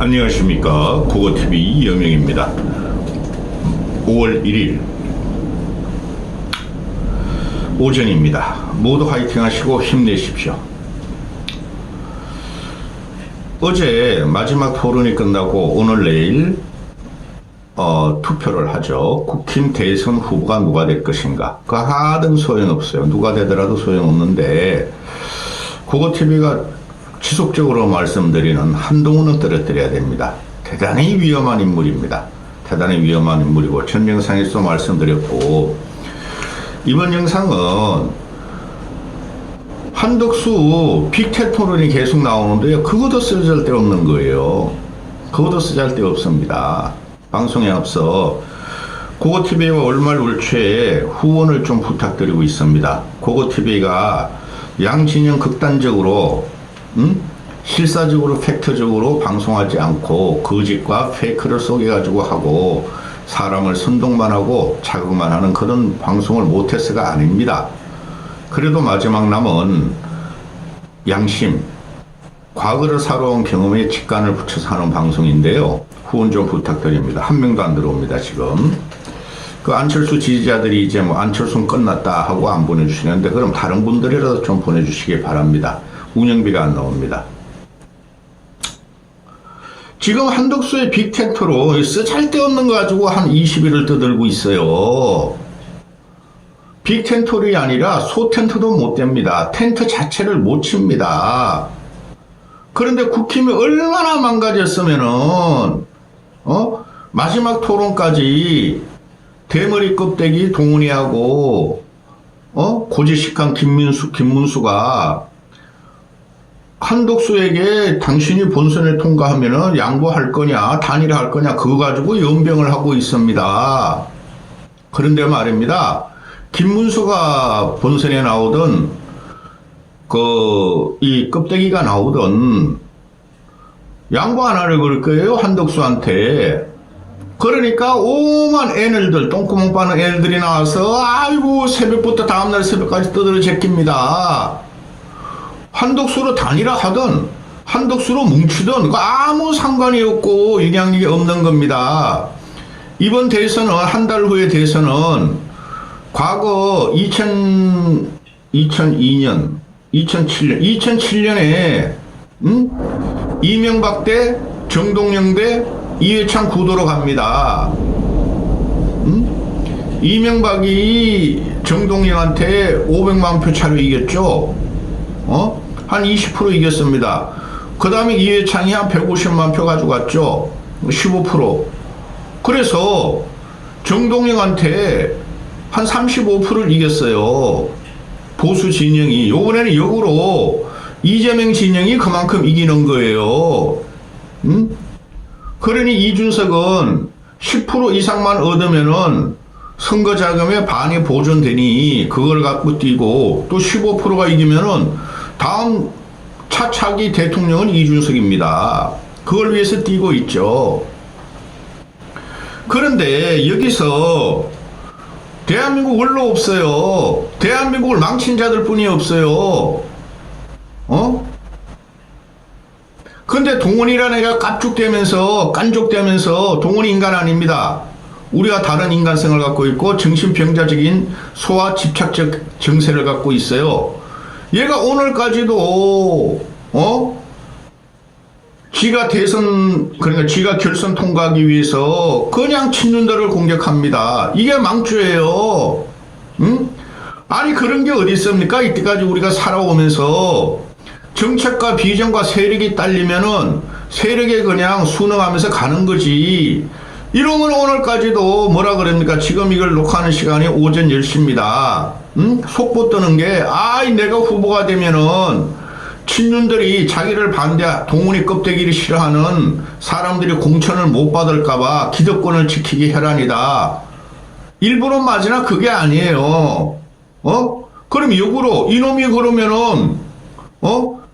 안녕하십니까. 국어TV 이영명입니다. 5월 1일 오전입니다. 모두 화이팅 하시고 힘내십시오. 어제 마지막 토론이 끝나고 오늘 내일 투표를 하죠. 국힘 대선 후보가 누가 될 것인가. 그 하등 소용없어요. 누가 되더라도 소용없는데 국어TV가 지속적으로 말씀드리는 한동훈은 떨어뜨려야 됩니다. 대단히 위험한 인물입니다. 대단히 위험한 인물이고 전 영상에서 말씀드렸고, 이번 영상은 한덕수 빅텐 토론이 계속 나오는데요. 그것도 쓰잘데없는 거예요. 그것도 쓰잘데없습니다. 방송에 앞서 국어TV와 월말월초에 후원을 좀 부탁드리고 있습니다. 국어TV가 양진영 극단적으로 실사적으로 팩트적으로 방송하지 않고 거짓과 페이크를 속여가지고 하고 사람을 선동만 하고 자극만 하는 그런 방송을 못해서가 아닙니다. 그래도 마지막 남은 양심, 과거를 살아온 경험에 직관을 붙여서 하는 방송인데요. 후원 좀 부탁드립니다. 한 명도 안 들어옵니다. 지금 그 안철수 지지자들이 이제 뭐 안철수는 끝났다 하고 안 보내주시는데, 그럼 다른 분들이라도 좀 보내주시기 바랍니다. 운영비가 안 나옵니다. 지금 한덕수의 빅텐트로 쓰잘데없는 거 가지고 한 20일을 떠들고 있어요. 빅텐트이 아니라 소텐트도 못 됩니다. 텐트 자체를 못 칩니다. 그런데 국힘이 얼마나 망가졌으면은 마지막 토론까지 대머리 껍데기 동훈이하고 고지식한 김문수가 한덕수에게 당신이 본선에 통과하면은 양보할 거냐 단일화할 거냐 그거 가지고 연병을 하고 있습니다. 그런데 말입니다. 김문수가 본선에 나오든 이 껍데기가 나오든 양보 안 하려고 그럴 거예요. 한덕수한테. 그러니까 오만 애들들, 똥구멍 빠는 애들이 나와서 아이고 새벽부터 다음날 새벽까지 떠들어 제낍니다. 한덕수로 단일화하든 한덕수로 뭉치든 아무 상관이 없고 영향력이 없는 겁니다. 이번 대선은, 한 달 후의 대선은 과거 2002년 2007년에 이명박 대 정동영 대 이회창 구도로 갑니다. 이명박이 정동영한테 500만 표 차로 이겼죠. 한 20% 이겼습니다. 그 다음에 이회창이 한 150만 표 가져갔죠. 15%. 그래서 정동영한테 한 35%를 이겼어요. 보수 진영이. 요번에는 역으로 이재명 진영이 그만큼 이기는 거예요. 그러니 이준석은 10% 이상만 얻으면은 선거 자금의 반이 보존되니 그걸 갖고 뛰고, 또 15%가 이기면은 다음 차차기 대통령은 이준석입니다. 그걸 위해서 뛰고 있죠. 그런데 여기서 대한민국 원로 없어요. 대한민국을 망친 자들 뿐이 없어요. 근데 동훈이라는 애가 깝죽대면서 깐족대면서, 동훈이 인간 아닙니다. 우리가 다른 인간성을 갖고 있고 정신병자적인 소화 집착적 정세를 갖고 있어요. 얘가 오늘까지도 지가 대선, 그러니까 지가 결선 통과하기 위해서 그냥 친윤들을 공격합니다. 이게 망주예요. 아니 그런 게 어디 있습니까? 이때까지 우리가 살아오면서 정책과 비전과 세력이 딸리면은 세력에 그냥 순응하면서 가는 거지. 이러면 오늘까지도 뭐라 그럽니까? 지금 이걸 녹화하는 시간이 오전 10시입니다. 속보 뜨는 게, 내가 후보가 되면은 친윤들이 자기를 동훈이 껍데기를 싫어하는 사람들이 공천을 못 받을까봐 기득권을 지키기 혈안이다. 일부러 맞으나 그게 아니에요. 그럼 역으로 이놈이 그러면은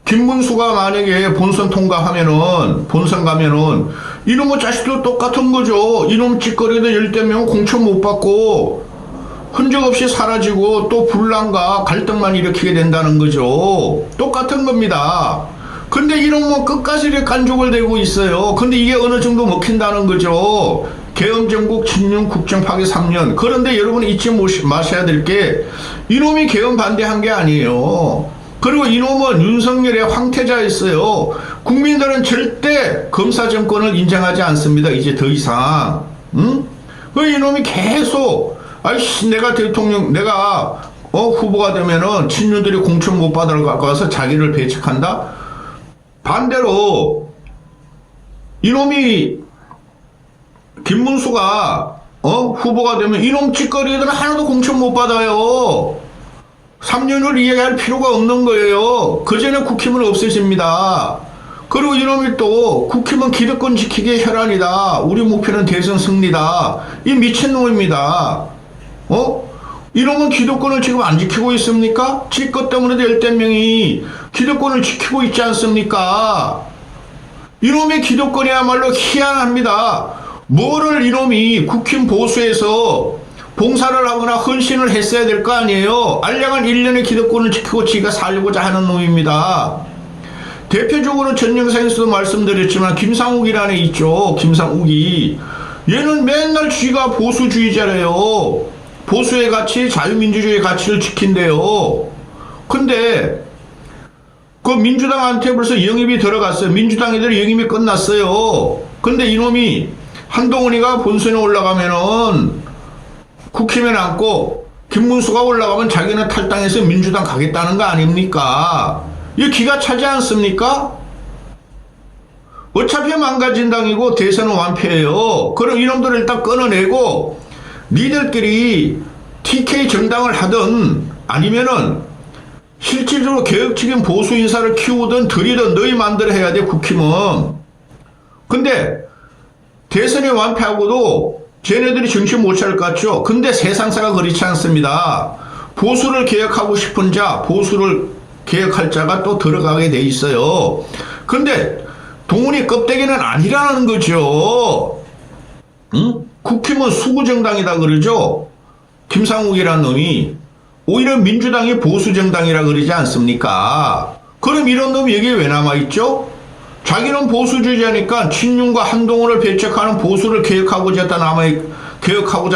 김문수가 만약에 본선 통과하면은, 본선 가면은 이놈의 자식도 똑같은 거죠. 이놈 찌꺼리도 열대면 공천 못 받고 흔적 없이 사라지고 또 분란과 갈등만 일으키게 된다는 거죠. 똑같은 겁니다. 근데 이놈은 끝까지 이렇게 깐족을 대고 있어요. 근데 이게 어느 정도 먹힌다는 거죠. 계엄정국 친윤 국정 파괴 3년. 그런데 여러분 잊지 마셔야 될 게 이놈이 계엄 반대한 게 아니에요. 그리고 이놈은 윤석열의 황태자였어요. 국민들은 절대 검사 정권을 인정하지 않습니다. 이제 더 이상. 응? 그 이놈이 계속 아이씨 내가 대통령 내가 후보가 되면은 친윤들이 공천 못 받으러 갖고 와서 자기를 배척한다. 반대로 이놈이 김문수가 후보가 되면 이놈 찌꺼리들은 하나도 공천 못 받아요. 3년을 이야기할 필요가 없는 거예요. 그 전에 국힘은 없어집니다. 그리고 이놈이 또 국힘은 기득권 지키기의 혈안이다. 우리 목표는 대선 승리다. 이 미친놈입니다. 이놈은 기득권을 지금 안 지키고 있습니까? 지 것 때문에도 열댓 명이 기득권을 지키고 있지 않습니까? 이놈의 기득권이야말로 희한합니다. 뭐를 이놈이 국힘 보수에서 봉사를 하거나 헌신을 했어야 될 거 아니에요. 알량한 1년의 기득권을 지키고 지가 살고자 하는 놈입니다. 대표적으로 전 영상에서도 말씀드렸지만 김상욱이라는 애 있죠. 김상욱이. 얘는 맨날 지가 보수주의자래요. 보수의 가치, 자유민주주의의 가치를 지킨대요. 근데 그 민주당한테 벌써 영입이 들어갔어요. 민주당 애들이 영입이 끝났어요. 근데 이놈이 한동훈이가 본선에 올라가면은 국힘에 남고 김문수가 올라가면 자기는 탈당해서 민주당 가겠다는 거 아닙니까? 이거 기가 차지 않습니까? 어차피 망가진 당이고 대선은 완패예요. 그럼 이놈들을 일단 끊어내고 니들끼리 TK 정당을 하든 아니면은 실질적으로 개혁적인 보수 인사를 키우든 들이든 너희 마음대로 해야 돼 국힘은. 근데 대선에 완패하고도 쟤네들이 정신 못 차릴 것 같죠. 근데 세상사가 그렇지 않습니다. 보수를 개혁하고 싶은 자, 보수를 개혁할 자가 또 들어가게 돼 있어요. 근데 동훈이 껍데기는 아니라는 거죠. 응? 국힘은 수구정당이다 그러죠. 김상욱이라는 놈이. 오히려 민주당이 보수정당이라 그러지 않습니까? 그럼 이런 놈이 여기에 왜 남아있죠? 자기는 보수주의자니까 친윤과 한동훈을 배척하는 보수를 개혁하고자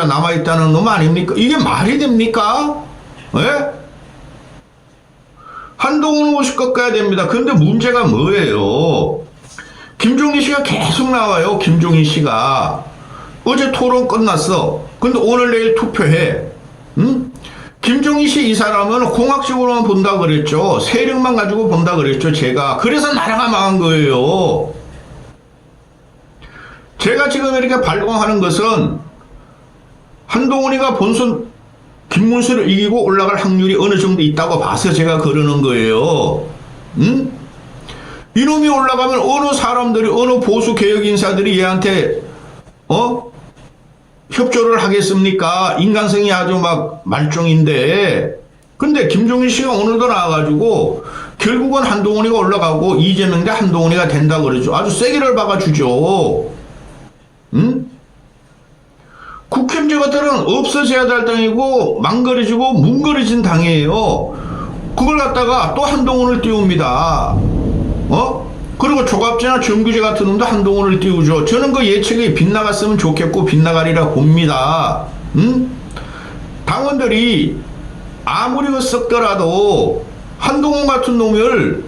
남아있다는 놈 아닙니까? 이게 말이 됩니까? 예? 한동훈은 옷을 꺾어야 됩니다. 근데 문제가 뭐예요? 김종인 씨가 계속 나와요. 김종인 씨가. 어제 토론 끝났어. 근데 오늘 내일 투표해. 응? 김종인 씨 이 사람은 공학적으로만 본다 그랬죠. 세력만 가지고 본다 그랬죠. 제가. 그래서 나라가 망한 거예요. 제가 지금 이렇게 발광하는 것은 한동훈이가 본선 김문수를 이기고 올라갈 확률이 어느 정도 있다고 봐서 제가 그러는 거예요. 응? 이놈이 올라가면 어느 사람들이 어느 보수 개혁 인사들이 얘한테 협조를 하겠습니까? 인간성이 아주 막 말종인데. 근데 김종인 씨가 오늘도 나와가지고 결국은 한동훈이가 올라가고 이재명 대 한동훈이가 된다 그러죠. 아주 세기를 박아주죠. 응? 국힘제 것들은 없어져야 될 당이고 망가져지고 뭉거려진 당이에요. 그걸 갖다가 또 한동훈을 띄웁니다. 그리고 조갑제나 정규제 같은 놈도 한동훈을 띄우죠. 저는 그 예측이 빗나갔으면 좋겠고 빗나가리라 봅니다. 응? 당원들이 아무리 썩더라도 한동훈 같은 놈을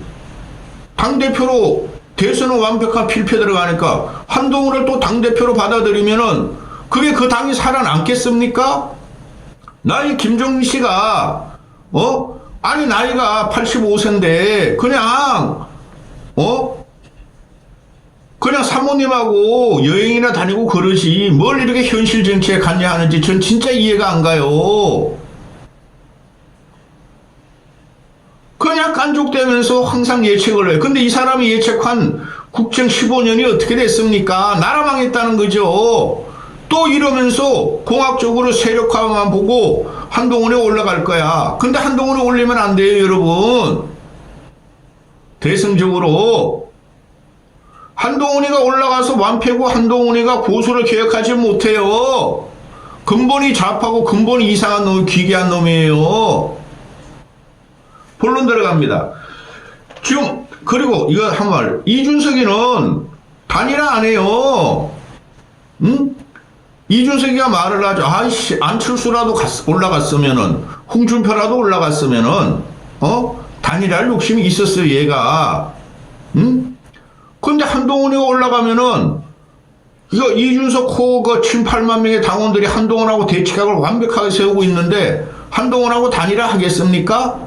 당대표로 대선은 완벽한 필패 들어가니까 한동훈을 또 당대표로 받아들이면은 그게 그 당이 살아남겠습니까? 나이 김종인 씨가 아니 나이가 85세인데 그냥 그냥 사모님하고 여행이나 다니고 그러지 뭘 이렇게 현실 정치에 갔냐 하는지 전 진짜 이해가 안 가요. 그냥 깐족대면서 항상 예측을 해요. 근데 이 사람이 예측한 국정 15년이 어떻게 됐습니까? 나라 망했다는 거죠. 또 이러면서 공학적으로 세력화만 보고 한동훈에 올라갈 거야. 근데 한동훈에 올리면 안 돼요, 여러분. 대승적으로 한동훈이가 올라가서 완패고 한동훈이가 보수를 개혁하지 못해요. 근본이 좌파고 근본이 이상한 놈, 기괴한 놈이에요. 본론 들어갑니다. 지금 그리고 이거 한 말, 이준석이는 단일화 안 해요. 응? 이준석이가 말을 하죠. 아이씨, 안철수라도 올라갔으면은, 홍준표라도 올라갔으면은, 단일화할 욕심이 있었어요, 얘가. 응? 근데 한동훈이가 올라가면은, 이거 이준석 호 그 7, 8만 명의 당원들이 한동훈하고 대치각을 완벽하게 세우고 있는데, 한동훈하고 단일화 하겠습니까?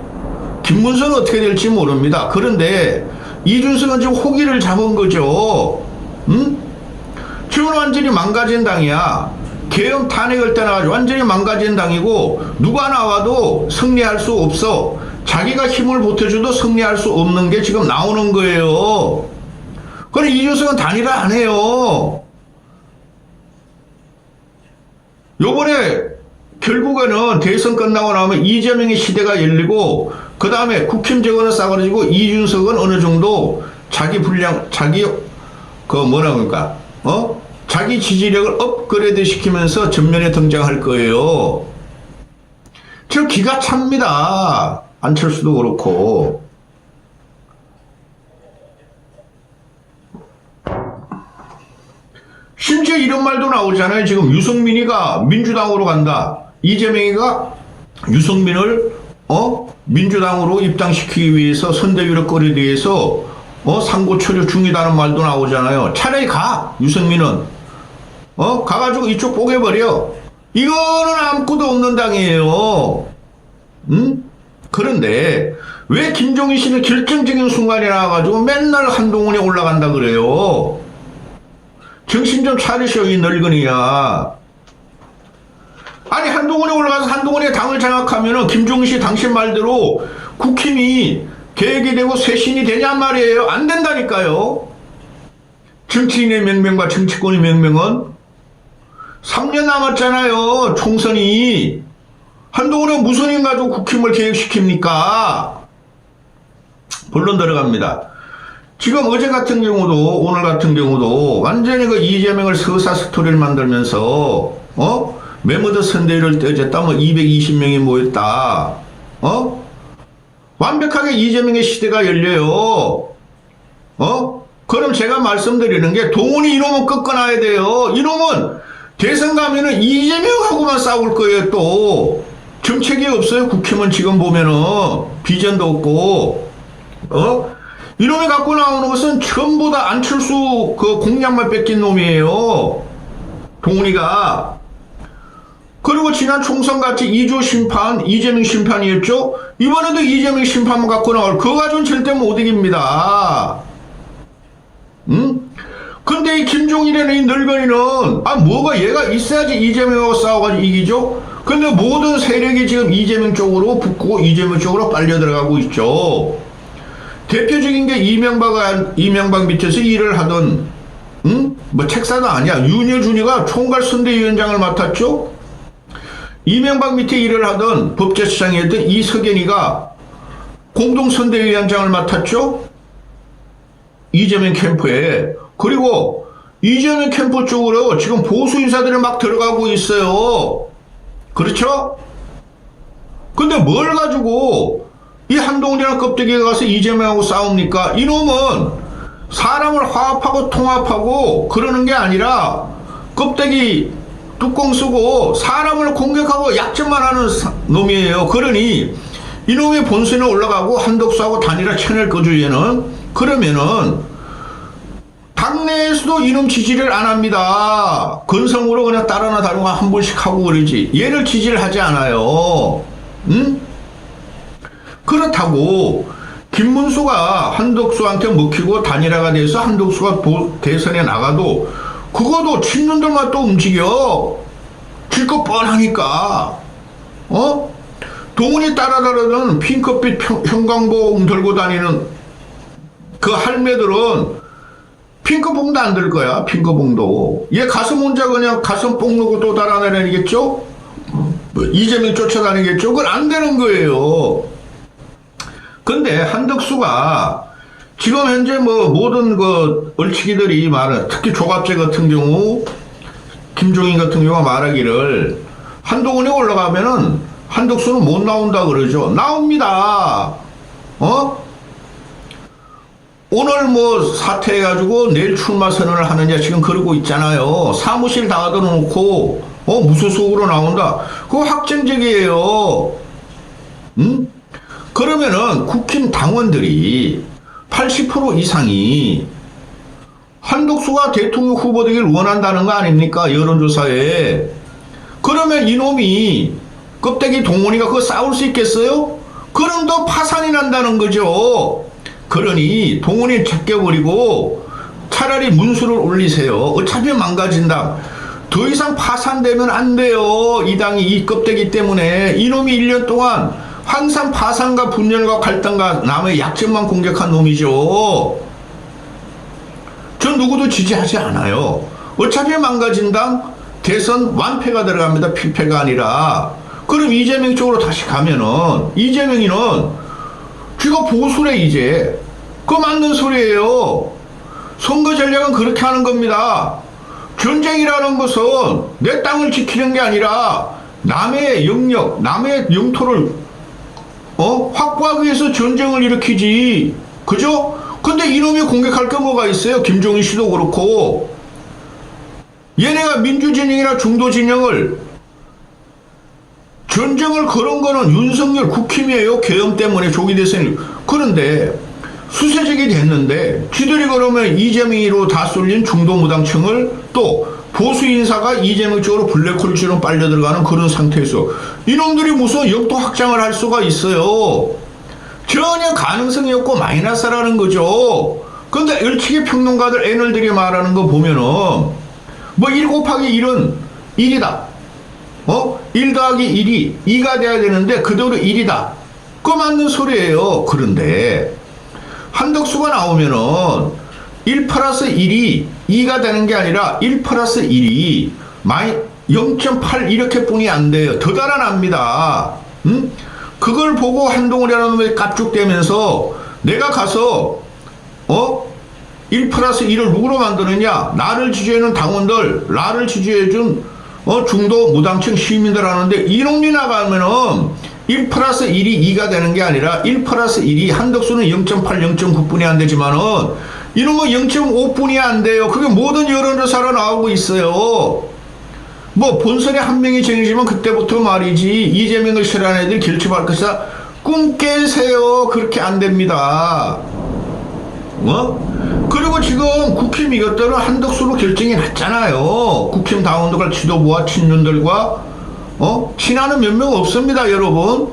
김문수는 어떻게 될지 모릅니다. 그런데, 이준석은 지금 호기를 잡은 거죠. 응? 지금 완전히 망가진 당이야. 계엄 탄핵을 떠나가지고 완전히 망가진 당이고 누가 나와도 승리할 수 없어. 자기가 힘을 보태줘도 승리할 수 없는 게 지금 나오는 거예요. 그럼 이준석은 단일화 안 해요. 요번에 결국에는 대선 끝나고 나면 이재명의 시대가 열리고 그 다음에 국힘 재건은 싸그러지고 이준석은 어느 정도 자기 분량, 자기 그러니까 자기 지지력을 업그레이드 시키면서 전면에 등장할 거예요. 지금 기가 찹니다. 안철수도 그렇고. 심지어 이런 말도 나오잖아요. 지금 유승민이가 민주당으로 간다. 이재명이가 유승민을 민주당으로 입당시키기 위해서 선대위를 꾸리기 위해서 상고 처리 중이다는 말도 나오잖아요. 차라리 가, 유승민은. 가가지고 이쪽 뽀개버려. 이거는 아무것도 없는 당이에요. 응? 그런데 왜 김종인 씨는 결정적인 순간에 나와가지고 맨날 한동훈이 올라간다 그래요? 정신 좀 차리셔, 이 늙은이야. 아니, 한동훈이 올라가서 한동훈이 당을 장악하면은 김종인 씨 당신 말대로 국힘이 계획이 되고 쇄신이 되냔 말이에요. 안 된다니까요. 정치인의 명명과 정치권의 명명은 3년 남았잖아요. 총선이. 한동훈은 무슨 힘 가지고 국힘을 계획시킵니까? 본론 들어갑니다. 지금 어제 같은 경우도 오늘 같은 경우도 완전히 그 이재명을 서사 스토리를 만들면서 메모드 선대위를 떼졌다, 뭐 220명이 모였다. 완벽하게 이재명의 시대가 열려요. 그럼 제가 말씀드리는 게 동훈이 이놈은 꺾어놔야 돼요. 이놈은 대선 가면은 이재명하고만 싸울 거예요. 또 정책이 없어요. 국힘은 지금 보면은 비전도 없고 이놈이 갖고 나오는 것은 전부 다 안철수 그 공약만 뺏긴 놈이에요. 동훈이가. 그리고 지난 총선같이 2조 심판, 이재명 심판이었죠? 이번에도 이재명 심판만 갖고 나올, 그거 가지고는 절대 못 이깁니다. 응? 근데 이 김종인이라는 이 늙은이는, 뭐가 얘가 있어야지 이재명하고 싸워가지고 이기죠? 근데 모든 세력이 지금 이재명 쪽으로 붙고 이재명 쪽으로 빨려 들어가고 있죠. 대표적인 게 이명박 밑에서 일을 하던, 응? 뭐 책사도 아니야. 윤여준이가 총괄 선대위원장을 맡았죠? 이명박 밑에 일을 하던 법제처장이었던 이석연이가 공동선대위원장을 맡았죠? 이재명 캠프에. 그리고 이재명 캠프 쪽으로 지금 보수 인사들이 막 들어가고 있어요. 그렇죠? 근데 뭘 가지고 이 한동훈이랑 껍데기에 가서 이재명하고 싸웁니까? 이놈은 사람을 화합하고 통합하고 그러는 게 아니라 껍데기 뚜껑 쓰고 사람을 공격하고 약점만 하는 놈이에요. 그러니 이놈의 본선에 올라가고 한덕수하고 단일화 쳐낼 거죠, 얘는. 그러면은 당내에서도 이놈 지지를 안 합니다. 건성으로 그냥 따라나 다르나 한 번씩 하고 그러지. 얘를 지지를 하지 않아요. 응? 그렇다고 김문수가 한덕수한테 먹히고 단일화가 돼서 한덕수가 대선에 나가도 그거도 친놈들만 또 움직여. 질 거 뻔하니까. 동훈이 따라다니는 핑크빛 형광봉 들고 다니는 그 할매들은 핑크봉도 안 들 거야. 핑크봉도. 얘 가슴 혼자 그냥 가슴 뽕 누고 또 달아내리겠죠? 이재명 쫓아다니겠죠? 그건 안 되는 거예요. 근데 한덕수가 지금 현재 뭐 모든 그 얼치기들이 말은 특히 조갑제 같은 경우 김종인 같은 경우가 말하기를 한동훈이 올라가면은 한덕수는 못 나온다 그러죠. 나옵니다. 오늘 뭐 사퇴해가지고 내일 출마 선언을 하느냐 지금 그러고 있잖아요. 사무실 다 닫아놓고 무소속으로 나온다. 그거 확정적이에요. 응? 그러면은 국힘 당원들이 80% 이상이 한덕수가 대통령 후보 되길 원한다는 거 아닙니까? 여론조사에. 그러면 이놈이 껍데기 동원이가 그거 싸울 수 있겠어요? 그럼 더 파산이 난다는 거죠. 그러니 동원이 제껴버리고 차라리 문수를 올리세요. 어차피 망가진다. 더 이상 파산되면 안 돼요. 이 당이 이 껍데기 때문에. 이놈이 1년 동안 항상 파산과 분열과 갈등과 남의 약점만 공격한 놈이죠. 전 누구도 지지하지 않아요. 어차피 망가진 당 대선 완패가 들어갑니다. 필패가 아니라. 그럼 이재명 쪽으로 다시 가면은 이재명이는 쥐가 보수래 이제. 그거 맞는 소리예요. 선거 전략은 그렇게 하는 겁니다. 전쟁이라는 것은 내 땅을 지키는 게 아니라 남의 영역, 남의 영토를 확보하기 위해서 전쟁을 일으키지. 그죠? 근데 이놈이 공격할 게 뭐가 있어요? 김종인 씨도 그렇고. 얘네가 민주진영이나 중도진영을 전쟁을 걸은 거는 윤석열 국힘이에요. 계엄 때문에 조기 대선이. 그런데 수세적이 됐는데 지들이 그러면 이재명으로 다 쏠린 중도무당층을 또 보수 인사가 이재명 쪽으로 블랙홀처럼 빨려 들어가는 그런 상태에서 이놈들이 무슨 영토 확장을 할 수가 있어요. 전혀 가능성이 없고 마이너스라는 거죠. 그런데 일치기 평론가들 애널들이 말하는 거 보면은 뭐 1 곱하기 1은 1이다. 1 더하기 1이 2가 돼야 되는데 그대로 1이다. 그거 맞는 소리예요. 그런데 한덕수가 나오면은 1 플러스 1이 2가 되는 게 아니라 1 플러스 1이 0.8 이렇게 뿐이 안 돼요. 더 달아납니다. 그걸 보고 한동훈이라는 놈이 깝죽대면서 내가 가서 1 플러스 1을 누구로 만드느냐? 나를 지지해주는 당원들, 나를 지지해준 중도 무당층 시민들 하는데 이놈이 나가면은 1 플러스 1이 2가 되는 게 아니라 1 플러스 1이 한덕수는 0.8, 0.9뿐이 안 되지만은 이놈은 0.5뿐이 안 돼요. 그게 모든 여론조사로 나오고 있어요. 뭐 본선에 한 명이 정해지면 그때부터 말이지 이재명을 싫어하는 애들 결집할 것이다. 꿈 깨세요. 그렇게 안 됩니다. 그리고 지금 국힘 이것들은 한덕수로 결정이 났잖아요. 국힘 당원들 지도부와 친윤들과 친하는 몇 명 없습니다, 여러분.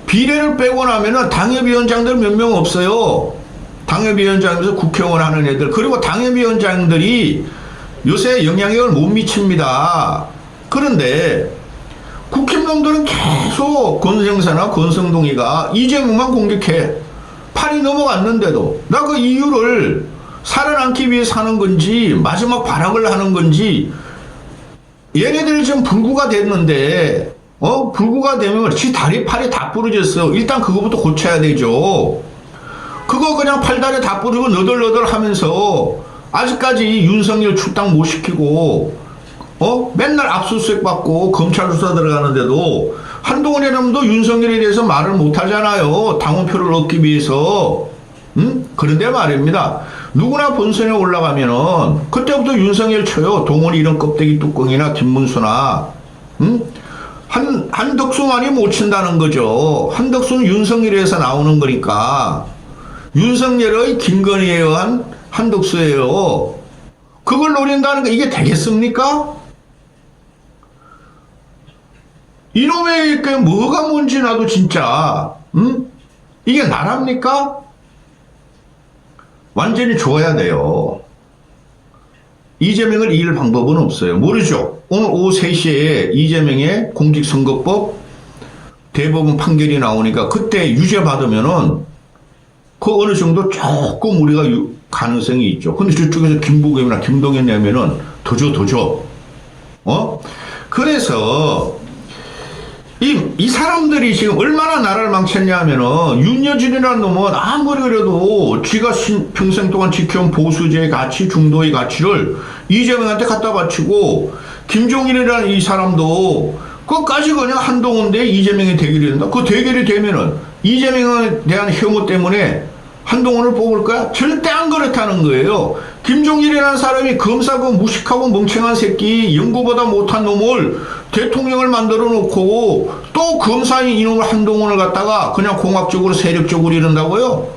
비례를 빼고 나면은 당협위원장들 몇 명 없어요. 당협위원장에서 국회의원 하는 애들. 그리고 당협위원장들이 요새 영향력을 못 미칩니다. 그런데 국힘놈들은 계속 권성사나 권성동이가 이재명만 공격해. 팔이 넘어갔는데도 나 그 이유를 살아남기 위해 사는 건지 마지막 발악을 하는 건지 얘네들이 지금 불구가 됐는데 불구가 되면 지 다리 팔이 다 부러졌어. 일단 그거부터 고쳐야 되죠. 그거 그냥 팔다리 다 부러지고 너덜너덜 하면서 아직까지 윤석열 출당 못 시키고 맨날 압수수색 받고 검찰 수사 들어가는데도 한동훈이라면 윤석열에 대해서 말을 못 하잖아요. 당원표를 얻기 위해서. 그런데 말입니다. 누구나 본선에 올라가면은 그때부터 윤석열 쳐요. 동원이 이런 껍데기 뚜껑이나 김문수나. 한덕수만이 못 친다는 거죠. 한덕수는 윤석열에서 나오는 거니까. 윤석열의 김건희에 의한 한덕수예요. 그걸 노린다는 게 이게 되겠습니까? 이놈의 게 뭐가 뭔지 나도 진짜 이게 나랍니까? 완전히 줘야 돼요. 이재명을 이길 방법은 없어요. 모르죠. 오늘 오후 3시에 이재명의 공직선거법 대법원 판결이 나오니까 그때 유죄 받으면은 그 어느 정도 조금 우리가 가능성이 있죠. 근데 저쪽에서 김부겸이나 김동연 내면은 더 줘. 그래서 이 사람들이 지금 얼마나 나라를 망쳤냐 하면은 윤여진이라는 놈은 아무리 그래도 지가 평생 동안 지켜온 보수제의 가치, 중도의 가치를 이재명한테 갖다 바치고 김종인이라는 이 사람도 그것까지 그냥 한동훈 대 이재명의 대결이 된다. 그 대결이 되면은 이재명에 대한 혐오 때문에 한동훈을 뽑을 거야? 절대 안 그렇다는 거예요. 김종일이라는 사람이 검사 그 무식하고 멍청한 새끼, 연구보다 못한 놈을 대통령을 만들어 놓고 또 검사인 이놈을 한동훈을 갖다가 그냥 공학적으로 세력적으로 이런다고요?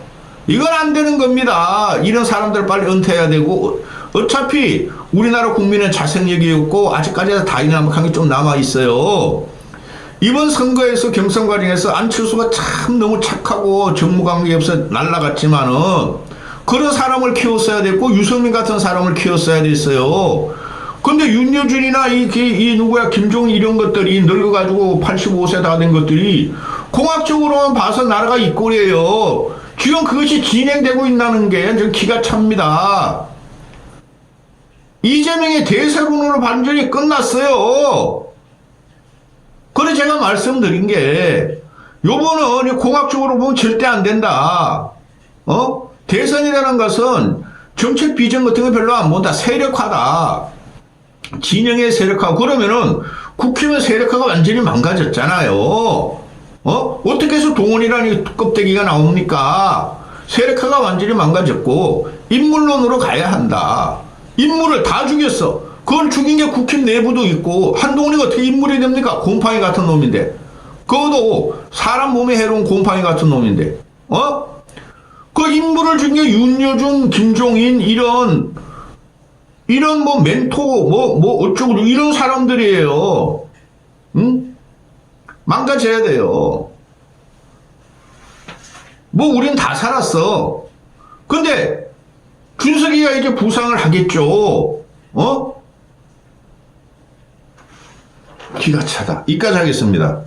이건 안 되는 겁니다. 이런 사람들 빨리 은퇴해야 되고, 어차피 우리나라 국민은 자생력이 없고 아직까지 다이나믹한 게 좀 남아 있어요. 이번 선거에서 경선 과정에서 안철수가 참 너무 착하고 정무관계 없어 날라갔지만은 그런 사람을 키웠어야 됐고 유승민 같은 사람을 키웠어야 됐어요. 근데 윤여준이나 이 누구야 김종인 이런 것들이 늙어가지고 85세 다 된 것들이 공학적으로만 봐서 나라가 이 꼴이에요. 지금 그것이 진행되고 있다는 게 좀 기가 찹니다. 이재명의 대세론으로 반전이 끝났어요. 그래 제가 말씀드린 게 요번은 공학적으로 보면 절대 안 된다. 대선이라는 것은 정책 비전 같은 거 별로 안 본다. 세력화다. 진영의 세력화. 그러면은 국힘의 세력화가 완전히 망가졌잖아요. 어떻게 해서 동원이라는 껍데기가 나옵니까? 세력화가 완전히 망가졌고 인물론으로 가야 한다. 인물을 다 죽였어. 그걸 죽인 게 국힘 내부도 있고 한동훈이가 어떻게 인물이 됩니까? 곰팡이 같은 놈인데. 그것도 사람 몸에 해로운 곰팡이 같은 놈인데. 그 인물을 죽인 게 윤여준, 김종인 이런 뭐 멘토 뭐 어쩌고 이런 사람들이에요. 응? 망가져야 돼요. 뭐 우린 다 살았어. 근데 준석이가 이제 부상을 하겠죠. 기가 차다. 이까지 하겠습니다.